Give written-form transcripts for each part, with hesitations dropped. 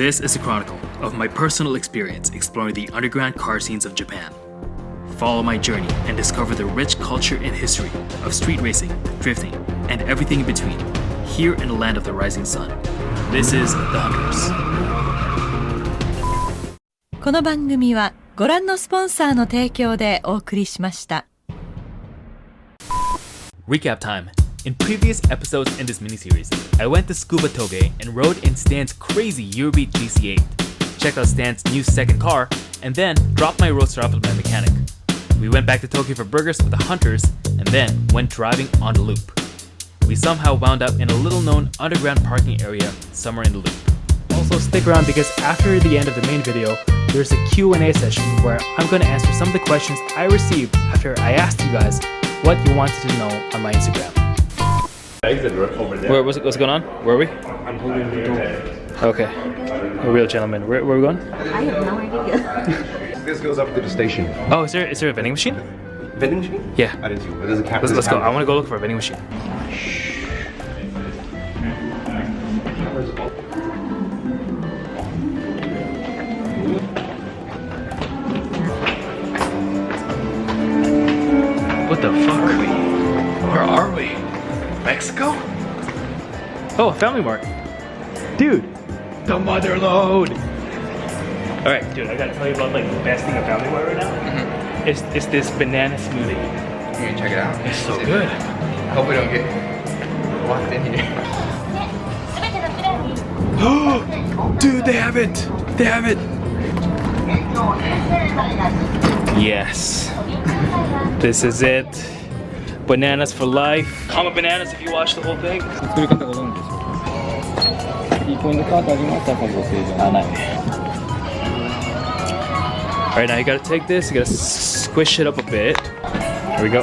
This is a chronicle of my personal experience exploring the underground car scenes of Japan. Follow my journey and discover the rich culture and history of street racing, drifting, and everything in between, here in the land of the rising sun. This is The Hunters. この番組はご覧のスポンサーの提供でお送りしました。Recap time. In previous episodes in this miniseries, I went to Scuba Toge and rode in Stan's crazy Eurobeat GC8, checked out Stan's new second car, and then dropped my roadster off at my mechanic. We went back to Tokyo for burgers with the Hunters, and then went driving on the loop. We somehow wound up in a little-known underground parking area somewhere in the loop. Also stick around because after the end of the main video, there's a Q&A session where I'm going to answer some of the questions I received after I asked you guys what you wanted to know on my Instagram. Exit over there. What's going on? Where are we? I'm holding the door. Okay. We're real gentlemen. Where are we going? I have no idea. This goes up to the station. Oh, is there a vending machine? Vending machine? Yeah. I didn't see one. There's a cap. Let's go. I want to go look for a vending machine. What the fuck? Where are we? Mexico? Oh, Family Mart. Dude, the mother load. All right, dude, I gotta tell you about like the best thing of Family Mart right now. It's this banana smoothie. You can check it out. It's so good. I hope we don't get locked in here. Dude, they have it. They have it. Yes. This is it. Bananas for life. Comment bananas if you watch the whole thing. Alright, now you gotta take this, you gotta squish it up a bit. Here we go.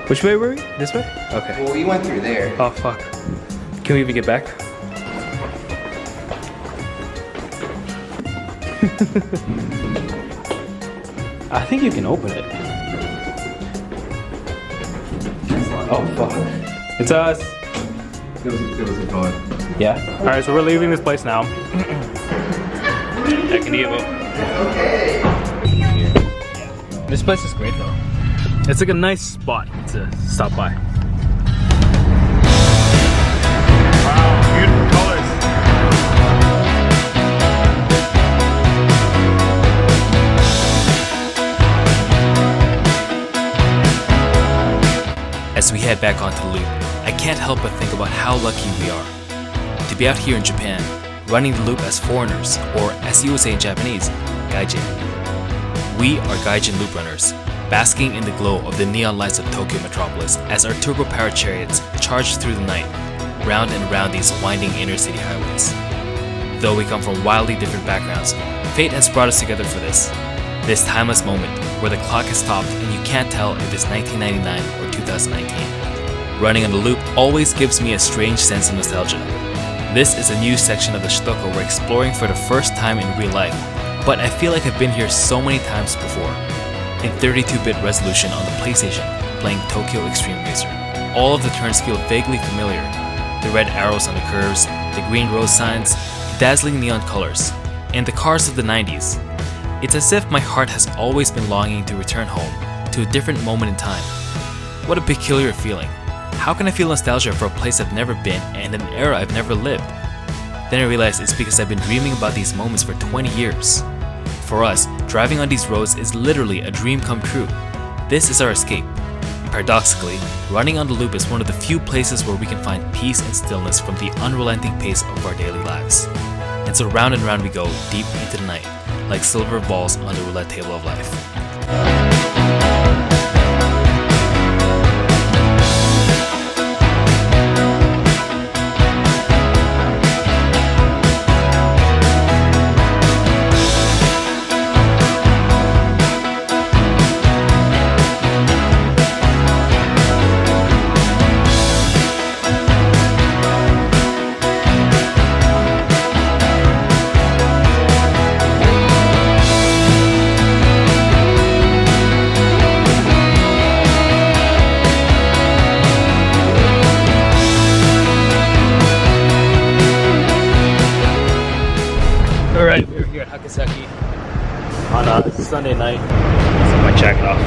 Which way were we? This way? Okay. Well, we went through there. Oh fuck. Can we even get back? I think you can open it. Oh fuck. It's us. Give us a card. Yeah. Alright, so we're leaving this place now. I can deal. Okay. This place is great though. It's like a nice spot to stop by. Wow, beautiful colors. As we head back onto the loop, I can't help but think about how lucky we are to be out here in Japan, running the loop as foreigners, or as you would say in Japanese, GAIJIN. We are GAIJIN loop runners, basking in the glow of the neon lights of Tokyo metropolis as our turbo-powered chariots charge through the night, round and round these winding inner-city highways. Though we come from wildly different backgrounds, fate has brought us together for this timeless moment where the clock has stopped and you can't tell if it's 1999 or 2019. Running on the loop always gives me a strange sense of nostalgia. This is a new section of the Shutoko we're exploring for the first time in real life, but I feel like I've been here so many times before. In 32-bit resolution on the PlayStation, playing Tokyo Extreme Racer. All of the turns feel vaguely familiar. The red arrows on the curves, the green road signs, dazzling neon colors, and the cars of the 90s. It's as if my heart has always been longing to return home, to a different moment in time. What a peculiar feeling. How can I feel nostalgia for a place I've never been and an era I've never lived? Then I realized it's because I've been dreaming about these moments for 20 years. For us, driving on these roads is literally a dream come true. This is our escape. Paradoxically, running on the loop is one of the few places where we can find peace and stillness from the unrelenting pace of our daily lives. And so round and round we go, deep into the night, like silver balls on the roulette table of life. here at Hakasaki on a Sunday night. So my jacket off.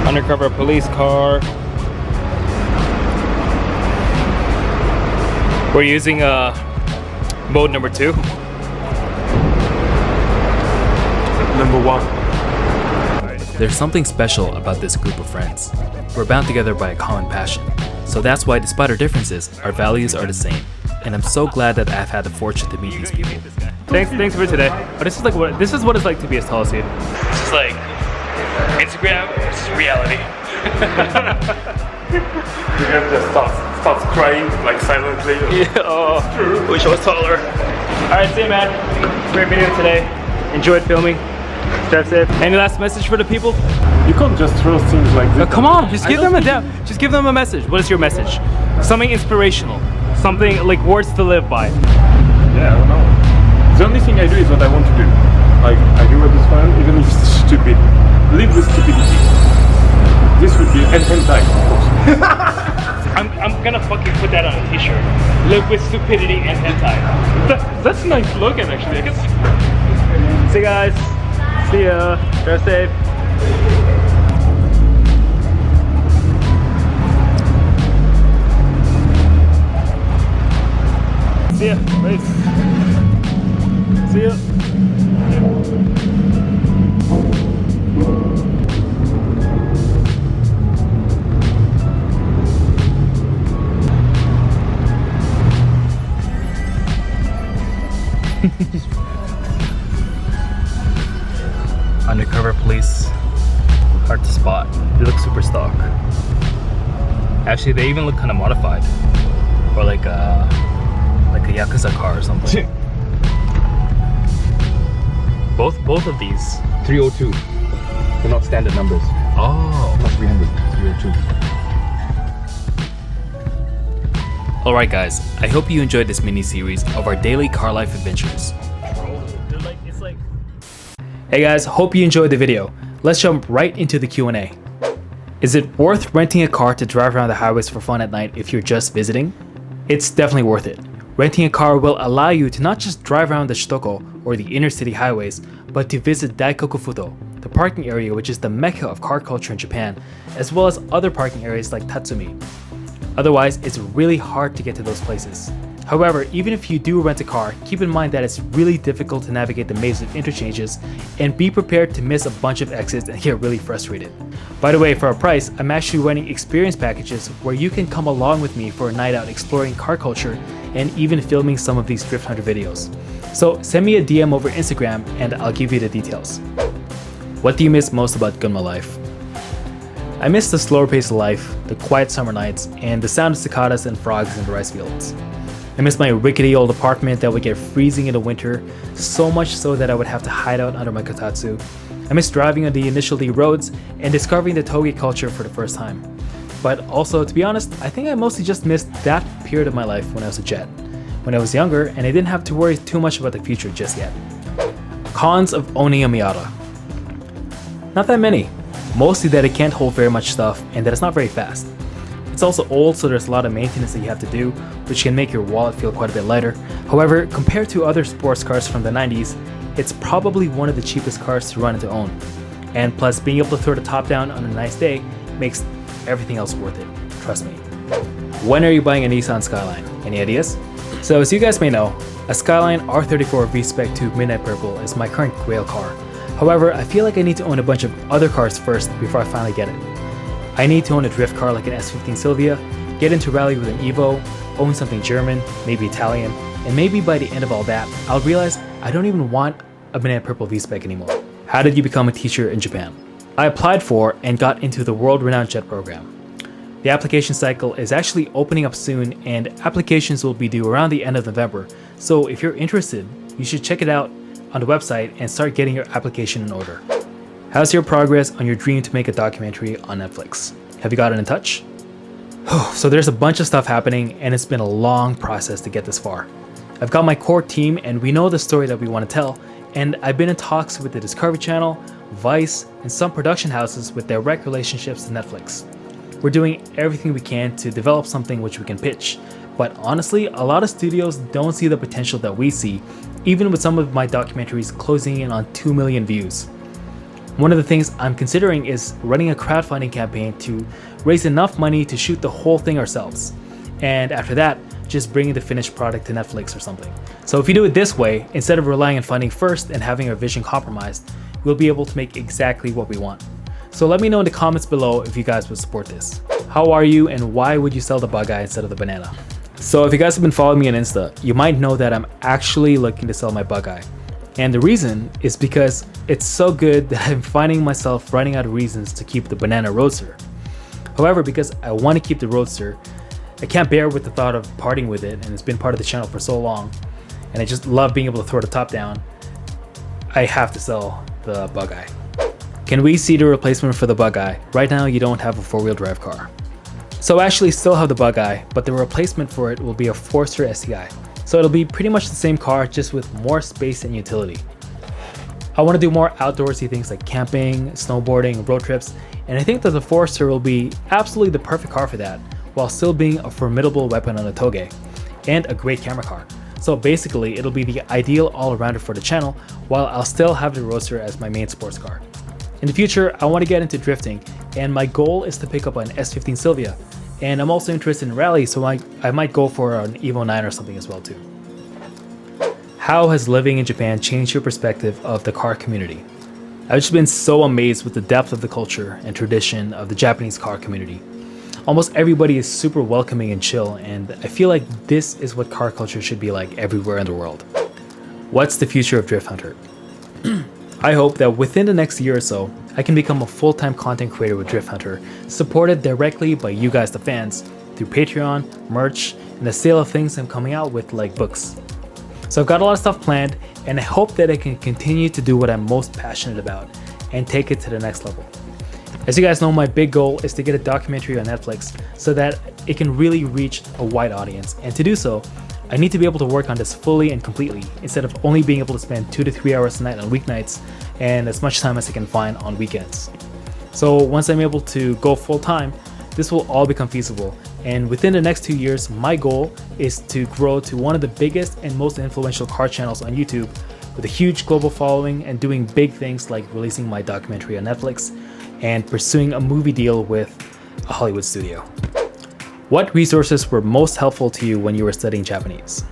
Undercover police car. We're using mode number 2. Number 1. There's something special about this group of friends. We're bound together by a common passion. So that's why, despite our differences, our values are the same. And I'm so glad that I've had the fortune to meet these people. Thanks for today. But this is what it's like to be a tall seed. This is like Instagram versus reality. You have to start crying like silently. Yeah, oh, wish I was taller. Alright, see you, man. Great video today. Enjoyed filming. Drive safe. Any last message for the people? You can't just throw things like this. Come on, just give them a message. What is your message? Something inspirational. Something like words to live by. Yeah, I don't know. The only thing I do is what I want to do. Like, I do what is fun, even if it's stupid. Live with stupidity. This would be and hentai, of course. I'm gonna fucking put that on a t-shirt. Live with stupidity and hentai. That's a nice slogan, actually. I guess. See you guys. See ya. Drive safe. See ya. Peace. See ya. Undercover police, hard to spot. They look super stock. Actually, they even look kind of modified, or like a Yakuza car or something. both of these. 302. They're not standard numbers. Oh. Not 300. 302. Alright guys, I hope you enjoyed this mini-series of our daily car life adventures. Hey guys, hope you enjoyed the video. Let's jump right into the Q&A. Is it worth renting a car to drive around the highways for fun at night if you're just visiting? It's definitely worth it. Renting a car will allow you to not just drive around the Shutoko or the inner city highways, but to visit Daikokufuto, the parking area which is the mecca of car culture in Japan, as well as other parking areas like Tatsumi. Otherwise, it's really hard to get to those places. However, even if you do rent a car, keep in mind that it's really difficult to navigate the maze of interchanges, and be prepared to miss a bunch of exits and get really frustrated. By the way, for a price, I'm actually running experience packages where you can come along with me for a night out exploring car culture and even filming some of these Drift Hunter videos. So send me a DM over Instagram and I'll give you the details. What do you miss most about Gunma life? I miss the slower pace of life, the quiet summer nights, and the sound of cicadas and frogs in the rice fields. I miss my rickety old apartment that would get freezing in the winter, so much so that I would have to hide out under my kotatsu. I miss driving on the initial D roads and discovering the toge culture for the first time. But also, to be honest, I think I mostly just missed that period of my life when I was a jet. When I was younger and I didn't have to worry too much about the future just yet. Cons of owning a Miata. Not that many. Mostly that it can't hold very much stuff and that it's not very fast. It's also old, so there's a lot of maintenance that you have to do, which can make your wallet feel quite a bit lighter. However, compared to other sports cars from the 90s, it's probably one of the cheapest cars to run and to own. And plus, being able to throw the top down on a nice day makes everything else worth it, trust me. When are you buying a Nissan Skyline? Any ideas? So as you guys may know, a Skyline R34 V-Spec 2 Midnight Purple is my current grail car. However, I feel like I need to own a bunch of other cars first before I finally get it. I need to own a drift car like an S15 Silvia, get into rally with an Evo, own something German, maybe Italian, and maybe by the end of all that, I'll realize I don't even want a Midnight Purple V-Spec anymore. How did you become a teacher in Japan? I applied for and got into the world-renowned JET program. The application cycle is actually opening up soon and applications will be due around the end of November, so if you're interested, you should check it out on the website and start getting your application in order. How's your progress on your dream to make a documentary on Netflix? Have you gotten in touch? So there's a bunch of stuff happening and it's been a long process to get this far. I've got my core team and we know the story that we want to tell, and I've been in talks with the Discovery Channel, Vice, and some production houses with direct relationships to Netflix. We're doing everything we can to develop something which we can pitch. But honestly, a lot of studios don't see the potential that we see, even with some of my documentaries closing in on 2 million views. One of the things I'm considering is running a crowdfunding campaign to raise enough money to shoot the whole thing ourselves. And after that, just bringing the finished product to Netflix or something. So if you do it this way, instead of relying on funding first and having our vision compromised, we'll be able to make exactly what we want. So let me know in the comments below if you guys would support this. How are you and why would you sell the bug eye instead of the banana? So if you guys have been following me on Insta, you might know that I'm actually looking to sell my bug eye. And the reason is because it's so good that I'm finding myself running out of reasons to keep the banana roadster. However, because I want to keep the roadster, I can't bear with the thought of parting with it, and it's been part of the channel for so long, and I just love being able to throw the top down. I have to sell the bug eye. Can we see the replacement for the bug eye? Right now you don't have a 4-wheel drive car. So I actually still have the bug eye, but the replacement for it will be a Forester STI. So it'll be pretty much the same car, just with more space and utility. I want to do more outdoorsy things like camping, snowboarding, road trips, and I think that the Forester will be absolutely the perfect car for that, while still being a formidable weapon on a toge, and a great camera car. So basically, it'll be the ideal all-rounder for the channel, while I'll still have the Roadster as my main sports car. In the future, I want to get into drifting, and my goal is to pick up an S15 Silvia, and I'm also interested in rally, so I might go for an Evo 9 or something as well too. How has living in Japan changed your perspective of the car community? I've just been so amazed with the depth of the culture and tradition of the Japanese car community. Almost everybody is super welcoming and chill, and I feel like this is what car culture should be like everywhere in the world. What's the future of Drift Hunter? I hope that within the next year or so, I can become a full-time content creator with Drift Hunter, supported directly by you guys, the fans, through Patreon, merch, and the sale of things I'm coming out with, like books. So I've got a lot of stuff planned, and I hope that I can continue to do what I'm most passionate about and take it to the next level. As you guys know, my big goal is to get a documentary on Netflix so that it can really reach a wide audience, and to do so, I need to be able to work on this fully and completely, instead of only being able to spend 2 to 3 hours a night on weeknights and as much time as I can find on weekends. So once I'm able to go full time, this will all become feasible, and within the next 2 years, my goal is to grow to one of the biggest and most influential car channels on YouTube, with a huge global following and doing big things like releasing my documentary on Netflix and pursuing a movie deal with a Hollywood studio. What resources were most helpful to you when you were studying Japanese?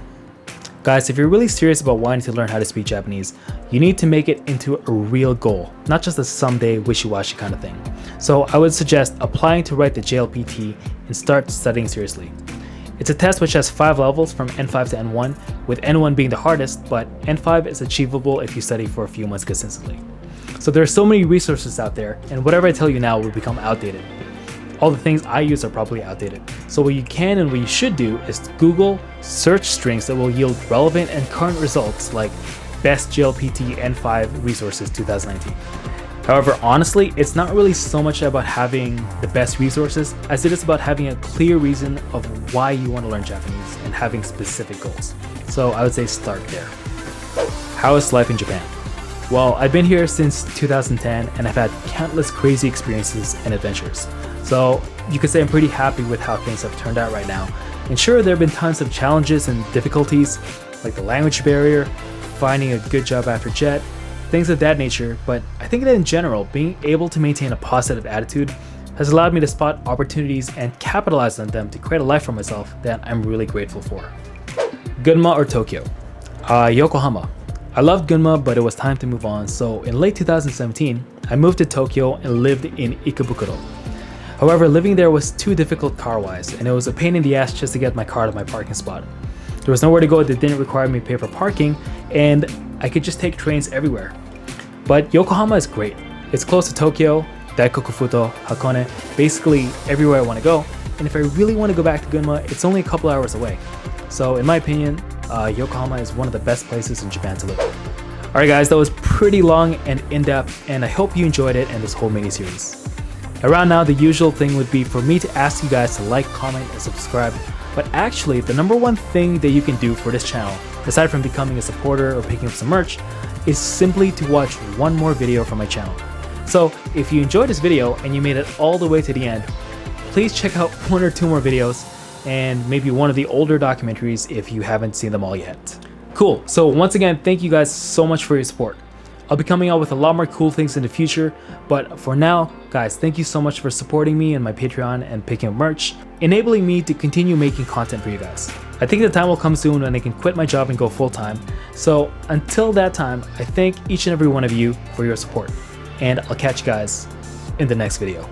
Guys, if you're really serious about wanting to learn how to speak Japanese, you need to make it into a real goal, not just a someday wishy-washy kind of thing. So I would suggest applying to write the JLPT and start studying seriously. It's a test which has 5 levels from N5 to N1, with N1 being the hardest, but N5 is achievable if you study for a few months consistently. So there are so many resources out there, and whatever I tell you now will become outdated. All the things I use are probably outdated. So what you can and what you should do is Google search strings that will yield relevant and current results, like best JLPT N5 resources 2019. However, honestly, it's not really so much about having the best resources as it is about having a clear reason of why you want to learn Japanese and having specific goals. So I would say start there. How is life in Japan? Well, I've been here since 2010 and I've had countless crazy experiences and adventures. So you could say I'm pretty happy with how things have turned out right now. And sure, there have been tons of challenges and difficulties, like the language barrier, finding a good job after JET, things of that nature, but I think that in general, being able to maintain a positive attitude has allowed me to spot opportunities and capitalize on them to create a life for myself that I'm really grateful for. Gunma or Tokyo? Yokohama. I loved Gunma, but it was time to move on, so in late 2017, I moved to Tokyo and lived in Ikebukuro. However, living there was too difficult car-wise, and it was a pain in the ass just to get my car to my parking spot. There was nowhere to go that didn't require me to pay for parking, and I could just take trains everywhere. But Yokohama is great. It's close to Tokyo, Daikoku Futo, Hakone, basically everywhere I want to go, and if I really want to go back to Gunma, it's only a couple hours away. So in my opinion, Yokohama is one of the best places in Japan to live. Alright guys, that was pretty long and in-depth, and I hope you enjoyed it and this whole mini-series. Around now, the usual thing would be for me to ask you guys to like, comment, and subscribe, but actually, the number one thing that you can do for this channel, aside from becoming a supporter or picking up some merch, is simply to watch one more video from my channel. So, if you enjoyed this video and you made it all the way to the end, please check out one or two more videos and maybe one of the older documentaries if you haven't seen them all yet. Cool, so once again, thank you guys so much for your support. I'll be coming out with a lot more cool things in the future, but for now, guys, thank you so much for supporting me and my Patreon and picking up merch, enabling me to continue making content for you guys. I think the time will come soon when I can quit my job and go full-time, so until that time, I thank each and every one of you for your support, and I'll catch you guys in the next video.